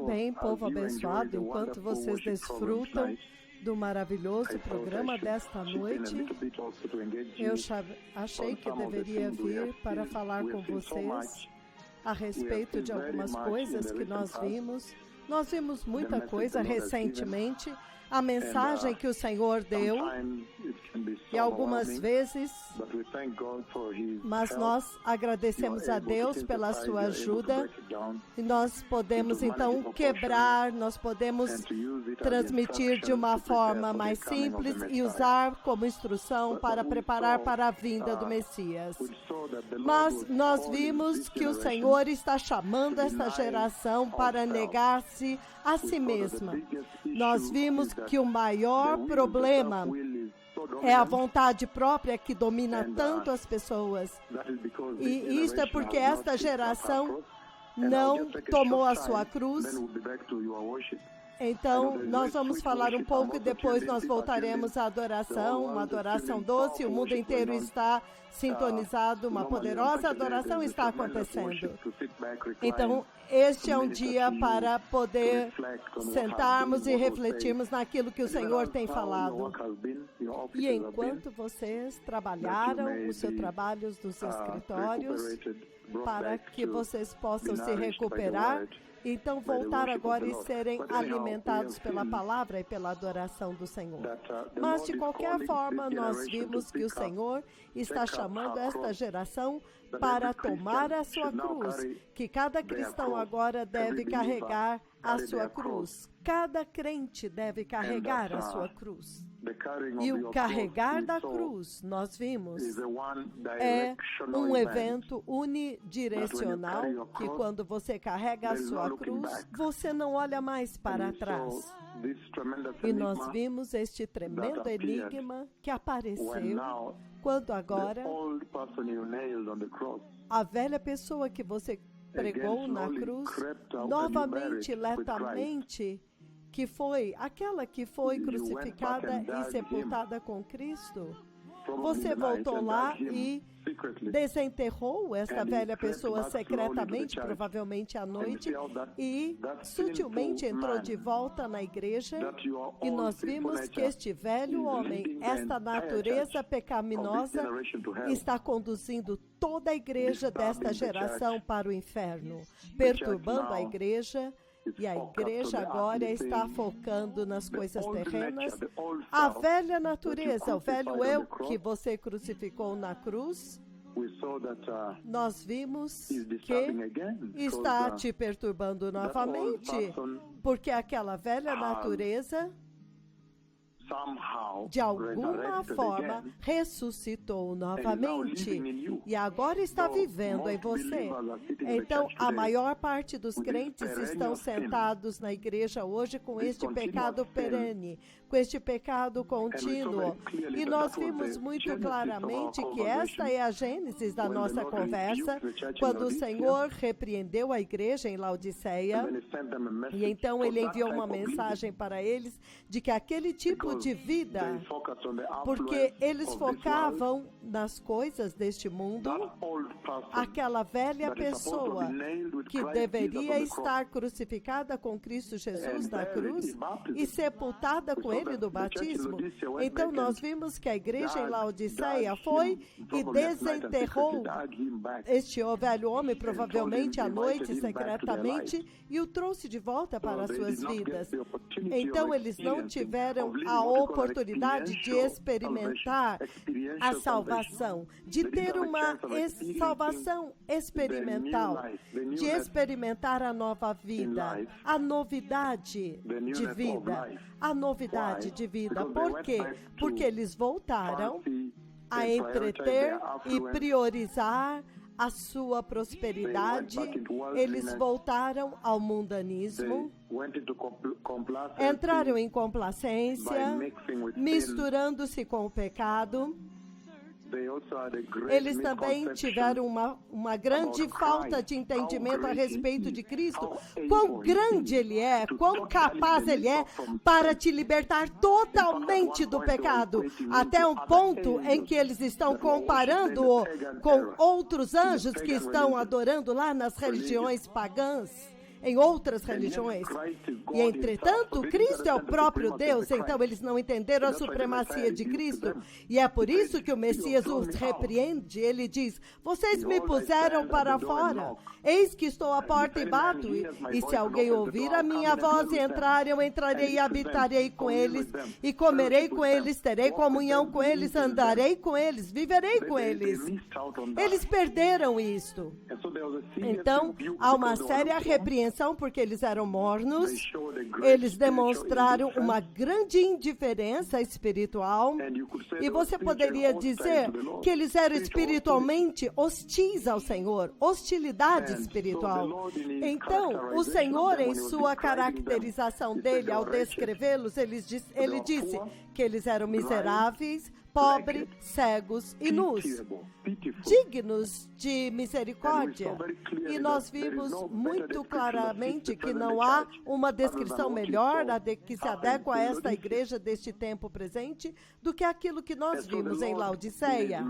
Bem, povo abençoado, enquanto vocês desfrutam do maravilhoso programa desta noite, eu achei que deveria vir para falar com vocês a respeito de algumas coisas que nós vimos. Nós vimos muita coisa recentemente, a mensagem que o Senhor deu, e algumas vezes, mas nós agradecemos a Deus pela sua ajuda, e nós podemos então quebrar, nós podemos transmitir de uma forma mais simples e usar como instrução para preparar para a vinda do Messias. Mas nós vimos que o Senhor está chamando esta geração para negar-se a si mesma. Nós vimos que o maior problema é a vontade própria que domina tanto as pessoas. E isso é porque esta geração não tomou a sua cruz. Então, nós vamos falar um pouco e depois nós voltaremos à adoração, uma adoração doce. O mundo inteiro está sintonizado, uma poderosa adoração está acontecendo. Então, este é um dia para poder sentarmos e refletirmos naquilo que o Senhor tem falado. E enquanto vocês trabalharam os seus trabalhos dos escritórios, para que vocês possam se recuperar, então voltar agora e serem alimentados pela palavra e pela adoração do Senhor. Mas de qualquer forma, nós vimos que o Senhor está chamando esta geração para tomar a sua cruz, que cada cristão agora deve carregar a sua cruz. Cada crente deve carregar a sua cruz. E o carregar da cruz, nós vimos, é um evento unidirecional, que quando você carrega a sua cruz, você não olha mais para trás. E nós vimos este tremendo enigma que apareceu quando agora a velha pessoa que você pregou na cruz, novamente, lentamente, que foi aquela que foi crucificada e sepultada com Cristo, você voltou lá e desenterrou esta velha pessoa secretamente, provavelmente à noite, e sutilmente entrou de volta na igreja, e nós vimos que este velho homem, esta natureza pecaminosa, está conduzindo toda a igreja desta geração para o inferno, perturbando a igreja. E a igreja agora está focando nas coisas terrenas. A velha natureza, o velho eu que você crucificou na cruz, nós vimos que está te perturbando novamente, porque aquela velha natureza, de alguma forma, ressuscitou novamente e agora está vivendo em você. Então, a maior parte dos crentes estão sentados na igreja hoje com este pecado perene, com este pecado contínuo. E nós vimos muito claramente que esta é a gênese da nossa conversa, quando o Senhor repreendeu a igreja em Laodiceia, e então ele enviou uma mensagem para eles de que aquele tipo de vida, porque eles focavam nas coisas deste mundo, aquela velha pessoa que deveria estar crucificada com Cristo Jesus na cruz e sepultada com ele no batismo. Então nós vimos que a igreja em Laodiceia foi e desenterrou este velho homem, provavelmente à noite, secretamente, e o trouxe de volta para as suas vidas. Então eles não tiveram a oportunidade de experimentar a salvação, de ter uma salvação experimental, de experimentar a nova vida, a novidade de vida, a novidade de vida. Por quê? Porque eles voltaram a entreter e priorizar a sua prosperidade, eles voltaram ao mundanismo, entraram em complacência, misturando-se com o pecado. Eles também tiveram uma grande falta de entendimento a respeito de Cristo, quão grande Ele é, quão capaz Ele é para te libertar totalmente do pecado, até um ponto em que eles estão comparando-o com outros anjos que estão adorando lá nas religiões pagãs. em outras religiões. E, entretanto, Cristo é o próprio Deus, então eles não entenderam a supremacia de Cristo. E é por isso que o Messias os repreende. Ele diz, vocês me puseram para fora. Eis que estou à porta e bato. E se alguém ouvir a minha voz e entrar, eu entrarei e habitarei com eles. E comerei com eles, terei comunhão com eles, andarei com eles, viverei com eles. Eles perderam isto. Então, há uma séria repreensão porque eles eram mornos. Eles demonstraram uma grande indiferença espiritual. E você poderia dizer que eles eram espiritualmente hostis ao Senhor. Hostilidade espiritual. Então, o Senhor, em sua caracterização dele, ao descrevê-los, ele disse que eles eram miseráveis, pobres, cegos e nus, dignos de misericórdia. E nós vimos muito claramente que não há uma descrição melhor que se adequa a esta igreja deste tempo presente do que aquilo que nós vimos em Laodiceia.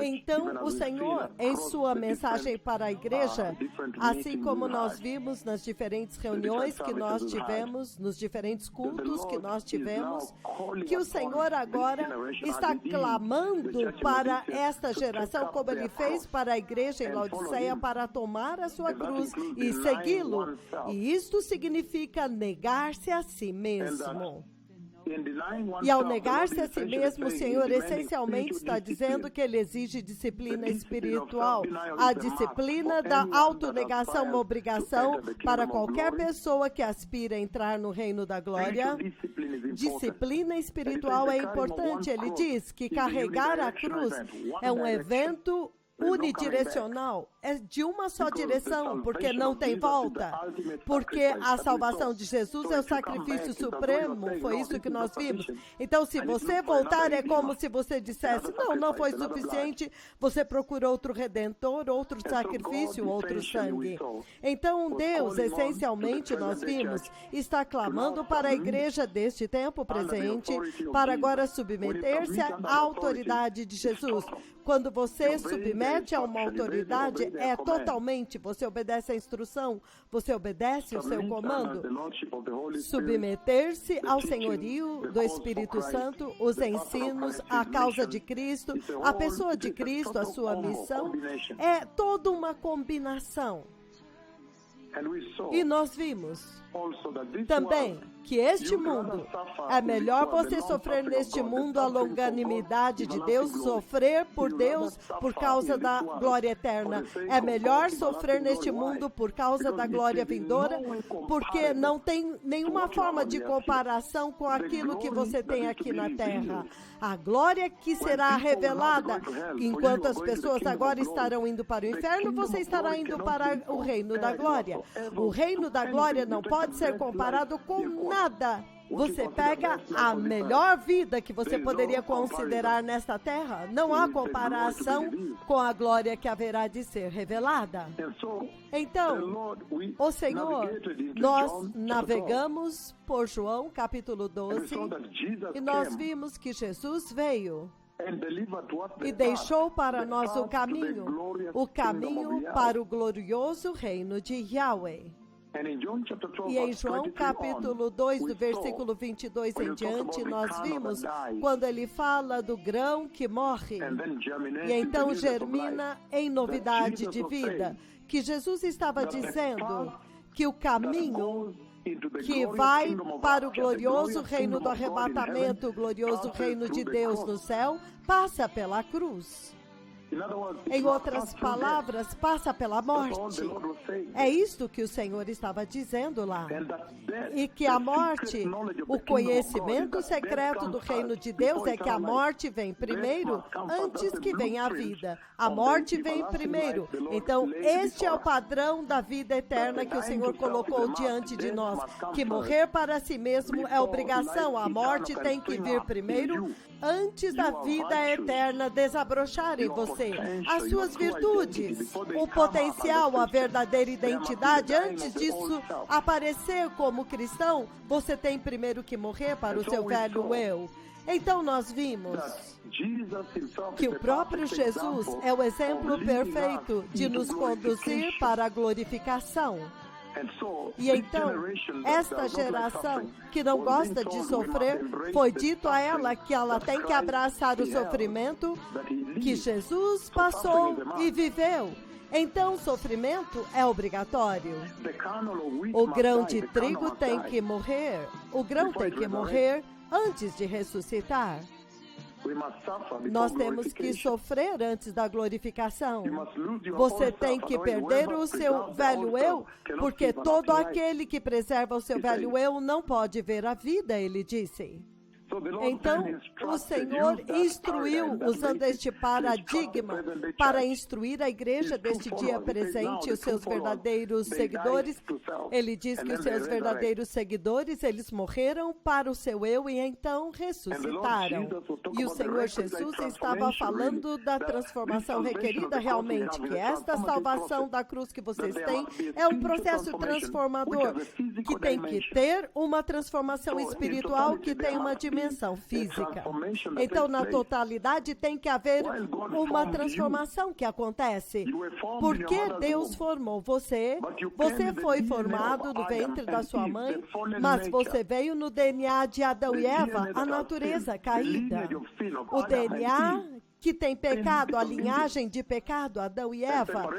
Então, o Senhor, em sua mensagem para a igreja, assim como nós vimos nas diferentes reuniões que nós tivemos, nos diferentes cultos que nós tivemos, que o Senhor agora está clamando para esta geração, como ele fez para a igreja em Laodiceia, para tomar a sua cruz e segui-lo. E isto significa negar-se a si mesmo. E ao negar-se a si mesmo, o Senhor essencialmente está dizendo que ele exige disciplina espiritual. A disciplina da autonegação, uma obrigação para qualquer pessoa que aspira a entrar no reino da glória. Disciplina espiritual é importante. Ele diz que carregar a cruz é um evento unidirecional, é de uma só direção, porque não tem volta, porque a salvação de Jesus é o sacrifício supremo, foi isso que nós vimos. Então, se você voltar, é como se você dissesse, não foi suficiente, você procura outro redentor, outro sacrifício, outro sangue. Então, Deus, essencialmente, nós vimos, está clamando para a igreja deste tempo presente, para agora submeter-se à autoridade de Jesus. Quando você submete a uma autoridade, é totalmente, você obedece a instrução, você obedece o seu comando. Submeter-se ao senhorio do Espírito Santo, os ensinos, a causa de Cristo, a pessoa de Cristo, a sua missão, é toda uma combinação. E nós vimos também que este mundo, é melhor você sofrer neste mundo a longanimidade de Deus, sofrer por Deus por causa da glória eterna. É melhor sofrer neste mundo por causa da glória vindoura, porque não tem nenhuma forma de comparação com aquilo que você tem aqui na terra. A glória que será revelada, enquanto as pessoas agora estarão indo para o inferno, você estará indo para o reino da glória. O reino da glória não pode ser comparado com nada. Você pega a melhor vida que você poderia considerar nesta terra, não há comparação com a glória que haverá de ser revelada. Então, o Senhor, nós navegamos por João capítulo 12 e nós vimos que Jesus veio e deixou para nós o caminho para o glorioso reino de Yahweh. E em João capítulo 2, do versículo 22 em diante, nós vimos quando ele fala do grão que morre e então germina em novidade de vida, que Jesus estava dizendo que o caminho que vai para o glorioso reino do arrebatamento, o glorioso reino de Deus no céu, passa pela cruz. Em outras palavras, passa pela morte. É isto que o Senhor estava dizendo lá. E que a morte, o conhecimento secreto do reino de Deus é que a morte vem primeiro, antes que venha a vida. A morte vem primeiro. Então, este é o padrão da vida eterna que o Senhor colocou diante de nós. Que morrer para si mesmo é obrigação. A morte tem que vir primeiro, antes da vida eterna desabrochar em você. As suas virtudes, o potencial, a verdadeira identidade, antes disso aparecer como cristão, você tem primeiro que morrer para o seu velho eu. Então nós vimos que o próprio Jesus é o exemplo perfeito de nos conduzir para a glorificação. E então, esta geração que não gosta de sofrer, foi dito a ela que ela tem que abraçar o sofrimento que Jesus passou e viveu. Então, o sofrimento é obrigatório. O grão de trigo tem que morrer. O grão tem que morrer antes de ressuscitar. Nós temos que sofrer antes da glorificação. Você tem que perder o seu velho eu, porque todo aquele que preserva o seu velho eu não pode ver a vida, ele disse. Então, o Senhor instruiu, usando este paradigma, para instruir a igreja deste dia presente, os seus verdadeiros seguidores. Ele diz que os seus verdadeiros seguidores, eles morreram para o seu eu e então ressuscitaram. E o Senhor Jesus estava falando da transformação requerida realmente, que esta salvação da cruz que vocês têm é um processo transformador, que tem que ter uma transformação espiritual, que tem uma dimensão física. Então, na totalidade, tem que haver uma transformação que acontece. Porque Deus formou você, você foi formado no ventre da sua mãe, mas você veio no DNA de Adão e Eva, a natureza caída. O DNA que tem pecado, a linhagem de pecado, Adão e Eva,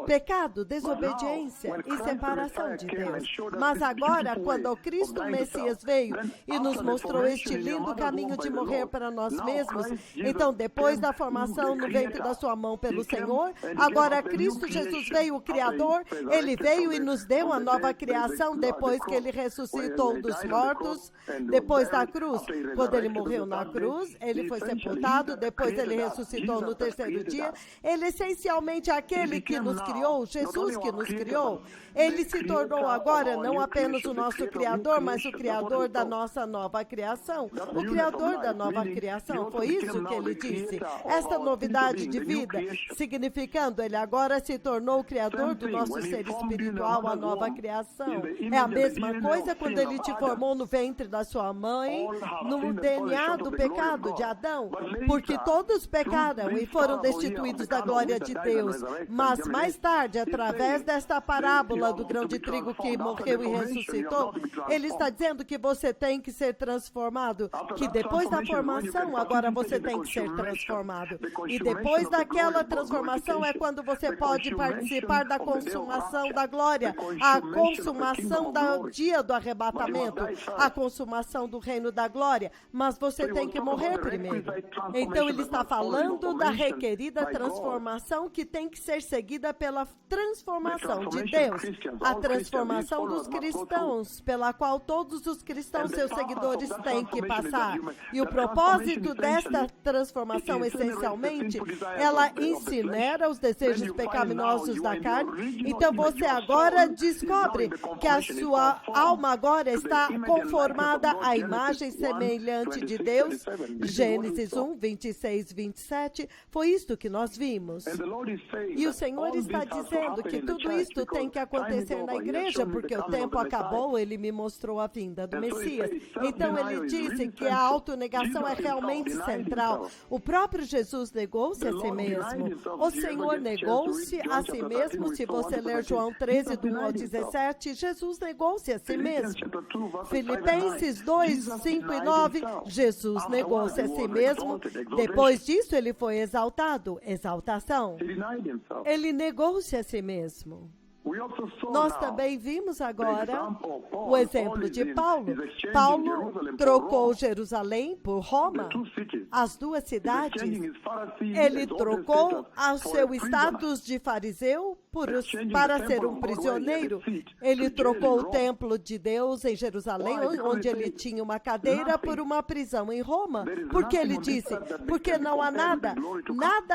pecado, desobediência e separação de Deus. Mas agora, quando o Cristo Messias veio e nos mostrou este lindo caminho de morrer para nós mesmos, então depois da formação no ventre da sua mão pelo Senhor, agora Cristo Jesus veio, o Criador, ele veio e nos deu a nova criação depois que ele ressuscitou dos mortos, depois da cruz. Quando ele morreu na cruz, ele foi sepultado, depois ele ressuscitou no terceiro dia. Ele essencialmente é aquele que nos criou, Jesus que nos criou. Ele se tornou agora não apenas o nosso Criador, mas o Criador da nossa nova criação. O Criador da nova criação, foi isso que ele disse. Esta novidade de vida, significando ele agora se tornou o Criador do nosso ser espiritual, a nova criação. É a mesma coisa quando ele te formou no ventre da sua mãe, no DNA do pecado de Adão, porque todos pecaram e foram destituídos da glória de Deus. Mas mais tarde, através desta parábola do grão de trigo que morreu e ressuscitou, ele está dizendo que você tem que ser transformado, que depois da formação, agora você tem que ser transformado. E depois daquela transformação é quando você pode participar da consumação da glória, a consumação do dia do arrebatamento, a consumação do reino da glória, mas você tem que morrer primeiro. Então ele está falando da requerida transformação que tem que ser seguida pela transformação de Deus, a transformação dos cristãos, pela qual todos os cristãos, seus seguidores, têm que passar. E o propósito desta transformação, essencialmente, ela incinera os desejos pecaminosos da carne. Então você agora descobre que a sua alma agora está conformada à imagem semelhante de Deus. Gênesis 1, 26, 27, foi isto que nós vimos. E o Senhor está dizendo que tudo isto tem que acontecer na igreja, porque o tempo acabou, ele me mostrou a vinda do Messias. Então ele disse que a autonegação é realmente central. O próprio Jesus negou-se a si mesmo. O Senhor negou-se a si mesmo. Se você ler João 13, do 1 ao 17, Jesus negou-se a si mesmo. Filipenses 2, 5 e 9, Jesus negou-se a si mesmo. Depois disso, ele foi exaltado. Exaltação. Ele negou-se a si mesmo. Nós também vimos agora o exemplo de Paulo. Paulo trocou Jerusalém por Roma, as duas cidades. Ele trocou o seu status de fariseu para ser um prisioneiro. Ele trocou o templo de Deus em Jerusalém, onde ele tinha uma cadeira, por uma prisão em Roma. Porque ele disse, porque não há nada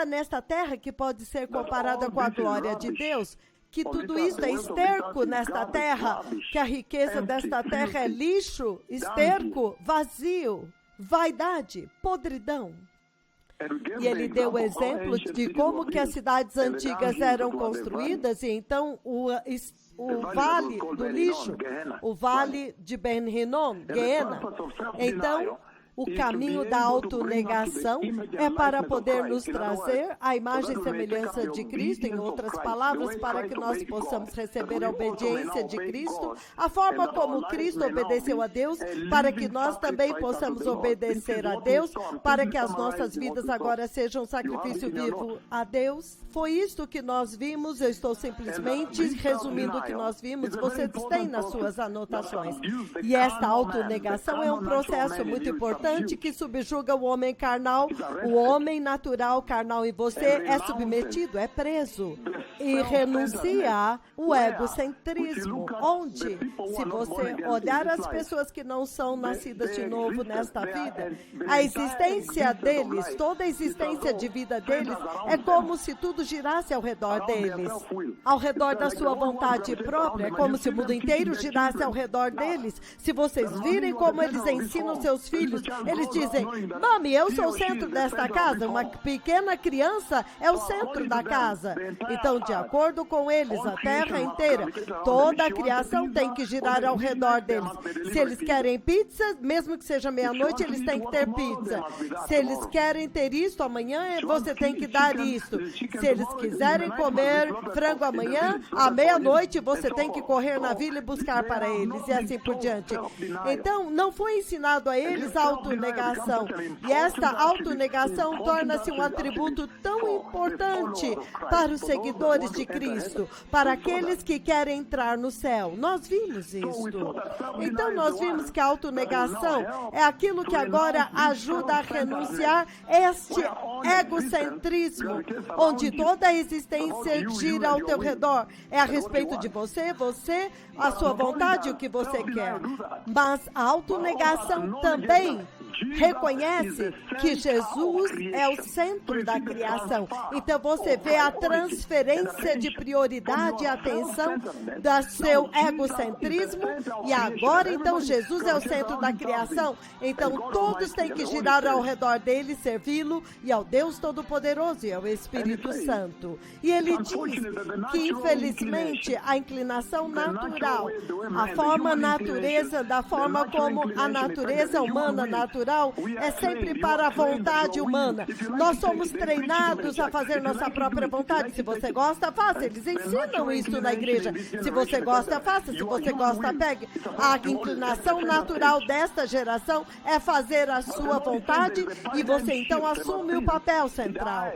nesta terra que pode ser comparada com a glória de Deus. Que tudo isso é esterco nesta terra, que a riqueza desta terra é lixo, esterco, vazio, vaidade, podridão. E ele deu o exemplo de como que as cidades antigas eram construídas, e então o vale do lixo, o vale de Ben Hinnom, Gehenna. Então, O caminho da autonegação é para poder nos trazer a imagem e semelhança de Cristo, em outras palavras, para que nós possamos receber a obediência de Cristo, a forma como Cristo obedeceu a Deus, para que nós também possamos obedecer a Deus, para que as nossas vidas agora sejam um sacrifício vivo a Deus. Foi isto que nós vimos, eu estou simplesmente resumindo o que nós vimos, vocês têm nas suas anotações. E esta autonegação é um processo muito importante que subjuga o homem carnal, o homem natural carnal em você é submetido, é preso e renuncia o egocentrismo, onde, se você olhar as pessoas que não são nascidas de novo nesta vida, a existência deles, toda a existência de vida deles, é como se tudo girasse ao redor deles, ao redor da sua vontade própria, é como se o mundo inteiro girasse ao redor deles. Se vocês virem como eles ensinam seus filhos, eles dizem, mami, eu sou o centro desta casa, uma pequena criança é o centro da casa. Então, de acordo com eles, a terra inteira, toda a criação tem que girar ao redor deles. Se eles querem pizza, mesmo que seja meia-noite, eles têm que ter pizza. Se eles querem ter isto amanhã, você tem que dar isto. Se eles quiserem comer frango amanhã, à meia-noite, você tem que correr na vila e buscar para eles, e assim por diante. Então, não foi ensinado a eles a autonegação. E esta autonegação torna-se um atributo tão importante para os seguidores de Cristo, para aqueles que querem entrar no céu. Nós vimos isto. Então, nós vimos que a autonegação é aquilo que agora ajuda a renunciar este egocentrismo, onde toda a existência gira ao teu redor. É a respeito de você, a sua vontade, o que você quer. Mas a autonegação também reconhece que Jesus é o centro da criação. Então você vê a transferência de prioridade e atenção do seu egocentrismo, e agora então Jesus é o centro da criação. Então todos têm que girar ao redor dele, servi-lo, e ao Deus Todo-Poderoso e ao Espírito Santo. E ele diz que infelizmente a inclinação natural, a forma natureza, da forma como a natureza humana natural é sempre para a vontade humana. Nós somos treinados a fazer nossa própria vontade. Se você gosta, faça. Eles ensinam isso na igreja. Se você gosta, faça. Se você gosta, pegue. A inclinação natural desta geração é fazer a sua vontade, e você então assume o papel central.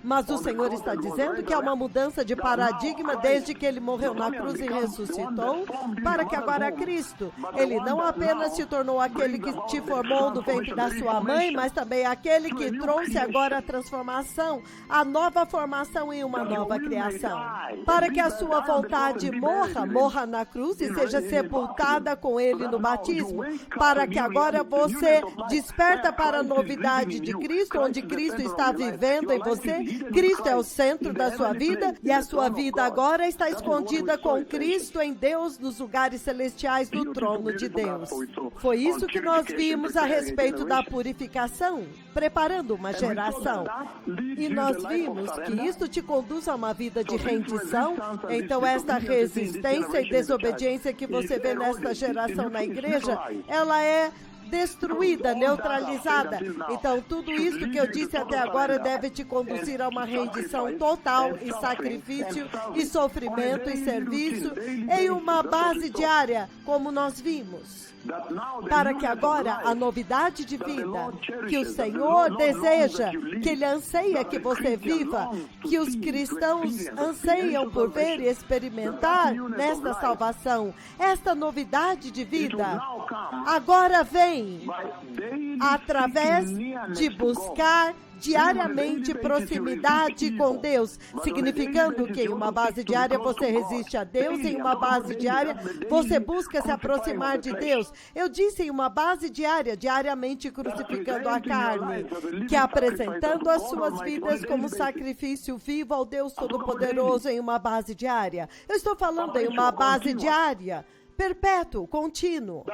Mas o Senhor está dizendo que há uma mudança de paradigma desde que ele morreu na cruz e ressuscitou, para que agora Cristo, ele não apenas se tornou aquele que te formou no ventre da sua mãe, mas também aquele que trouxe agora a transformação, a nova formação em uma nova criação. Para que a sua vontade morra na cruz e seja sepultada com ele no batismo, para que agora você desperta para a novidade de Cristo, onde Cristo está vivendo em você. Cristo é o centro da sua vida, e a sua vida agora está escondida com Cristo em Deus nos lugares celestiais do trono de Deus. Foi isso que nós vimos a respeito da purificação, preparando uma geração. E nós vimos que isto te conduz a uma vida de rendição. Então esta resistência e desobediência que você vê nesta geração na igreja, ela é destruída, neutralizada. Então, tudo isso que eu disse até agora deve te conduzir a uma rendição total e sacrifício e sofrimento e serviço em uma base diária, como nós vimos. Para que agora a novidade de vida que o Senhor deseja, que Ele anseia que você viva, que os cristãos anseiam por ver e experimentar nesta salvação, esta novidade de vida, agora vem através de buscar diariamente proximidade com Deus, significando que em uma base diária você resiste a Deus, em uma base diária você busca se aproximar de Deus. Eu disse em uma base diária, diariamente crucificando a carne, que apresentando as suas vidas como sacrifício vivo ao Deus Todo-Poderoso em uma base diária. Eu estou falando em uma base diária, perpétuo, contínuo,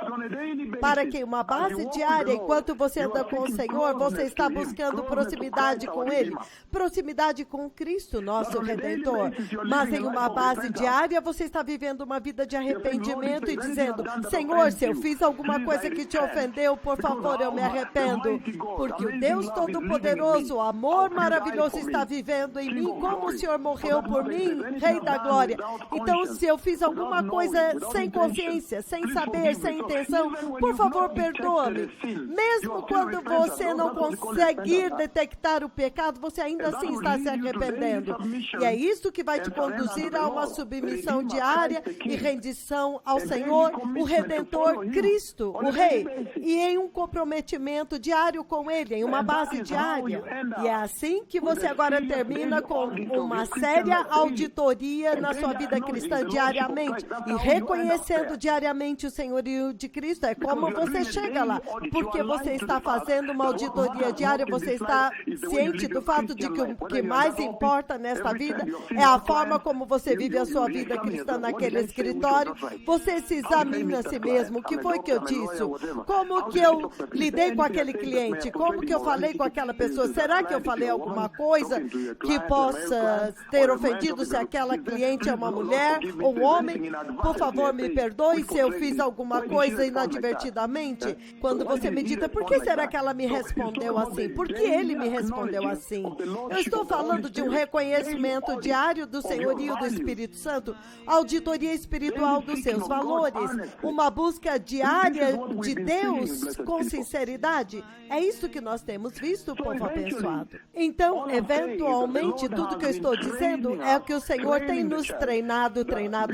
para que uma base diária, enquanto você anda com o Senhor, você está buscando proximidade com Ele, proximidade com Cristo, nosso Redentor, mas em uma base diária, você está vivendo uma vida de arrependimento e dizendo, Senhor, se eu fiz alguma coisa que te ofendeu, por favor, eu me arrependo, porque o Deus Todo-Poderoso, o amor maravilhoso está vivendo em mim, como o Senhor morreu por mim, Rei da Glória. Então, se eu fiz alguma coisa sem consciência, sem saber, sem intenção, por favor, perdoa-me. Mesmo quando você não conseguir detectar o pecado, você ainda assim está se arrependendo. E é isso que vai te conduzir a uma submissão diária e rendição ao Senhor, o Redentor, Cristo, o Rei, e em um comprometimento diário com Ele, em uma base diária. E é assim que você agora termina com uma séria auditoria na sua vida cristã diariamente e reconhecendo diariamente o senhorio de Cristo. É como você chega lá, porque você está fazendo uma auditoria diária, você está ciente do fato de que o que mais importa nesta vida é a forma como você vive a sua vida cristã naquele escritório. Você se examina a si mesmo. O que foi que eu disse? Como que eu lidei com aquele cliente? Como que eu falei com aquela pessoa? Será que eu falei alguma coisa que possa ter ofendido, se aquela cliente é uma mulher ou um homem? Por favor, me perdoe se eu fiz alguma coisa inadvertidamente. Quando você medita, por que será que ela me respondeu assim? Por que ele me respondeu assim? Eu estou falando de um reconhecimento diário do senhorio do Espírito Santo, auditoria espiritual dos seus valores, uma busca diária de Deus com sinceridade. É isso que nós temos visto, povo abençoado. Então, eventualmente, tudo que eu estou dizendo é que o Senhor tem nos treinado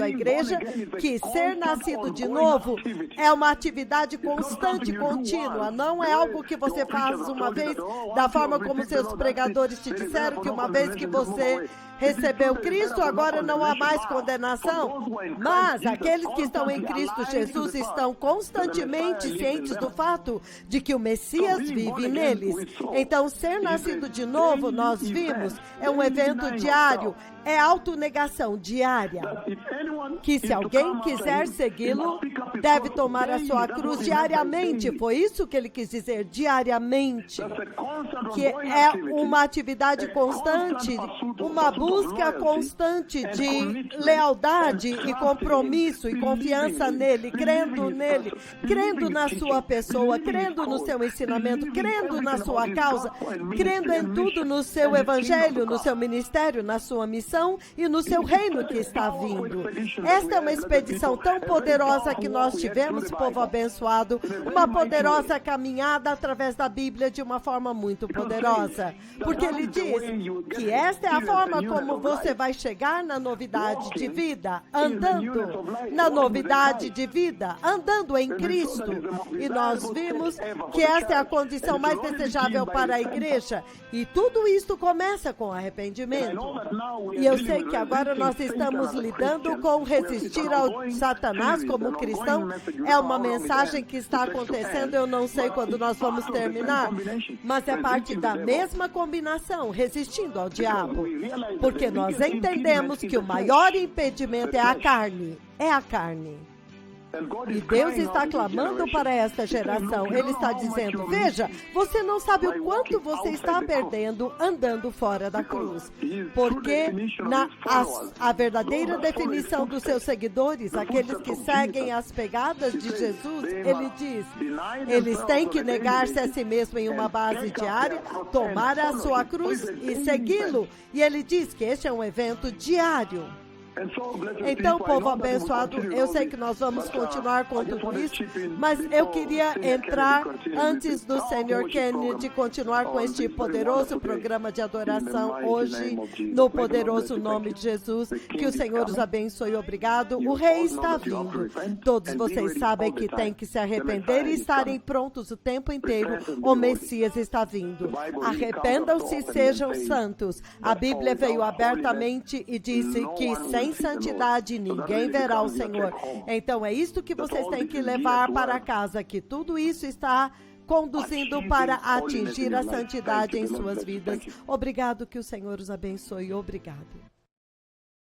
a igreja, que ser nascido de novo é uma atividade constante, contínua, não é algo que você faz uma vez, da forma como seus pregadores te disseram, que uma vez que você recebeu Cristo, agora não há mais condenação. Mas aqueles que estão em Cristo Jesus estão constantemente cientes do fato de que o Messias vive neles. Então, ser nascido de novo, nós vimos, é um evento diário, é autonegação diária. Que se alguém quiser segui-lo, deve tomar a sua cruz diariamente. Foi isso que ele quis dizer, diariamente. Que é uma atividade constante, uma busca constante de lealdade e compromisso e confiança nele, crendo na sua pessoa, crendo no seu ensinamento, crendo na sua causa, crendo em tudo no seu evangelho, no seu ministério, na sua missão e no seu reino que está vindo. Esta é uma expedição tão poderosa que nós tivemos, povo abençoado, uma poderosa caminhada através da Bíblia de uma forma muito poderosa, porque ele diz que esta é a forma como você vai chegar na novidade de vida, andando na novidade de vida, andando em Cristo. E nós vimos que esta é a condição mais desejável para a igreja, e tudo isto começa com arrependimento. E eu sei que agora nós estamos lidando com resistir ao Satanás como cristão. É uma mensagem que está acontecendo, eu não sei quando nós vamos terminar, mas é parte da mesma combinação, resistindo ao diabo, porque nós entendemos que o maior impedimento é a carne, E Deus está clamando para esta geração. Ele está dizendo, veja, você não sabe o quanto você está perdendo andando fora da cruz. Porque a verdadeira definição dos seus seguidores, aqueles que seguem as pegadas de Jesus, ele diz, eles têm que negar-se a si mesmo em uma base diária, tomar a sua cruz e segui-lo. E ele diz que este é um evento diário. Então, povo abençoado, eu sei que nós vamos continuar com tudo isso, mas eu queria entrar, antes do Sr. Kennedy continuar com este poderoso programa de adoração hoje, no poderoso nome de Jesus, que o Senhor os abençoe. Obrigado. O Rei está vindo. Todos vocês sabem que tem que se arrepender e estarem prontos o tempo inteiro. O Messias está vindo. Arrependam-se e sejam santos. A Bíblia veio abertamente e disse que sem santidade ninguém verá o Senhor. Então é isto que vocês têm que levar para casa, que tudo isso está conduzindo para atingir a santidade em suas vidas. Obrigado, que o Senhor os abençoe. Obrigado.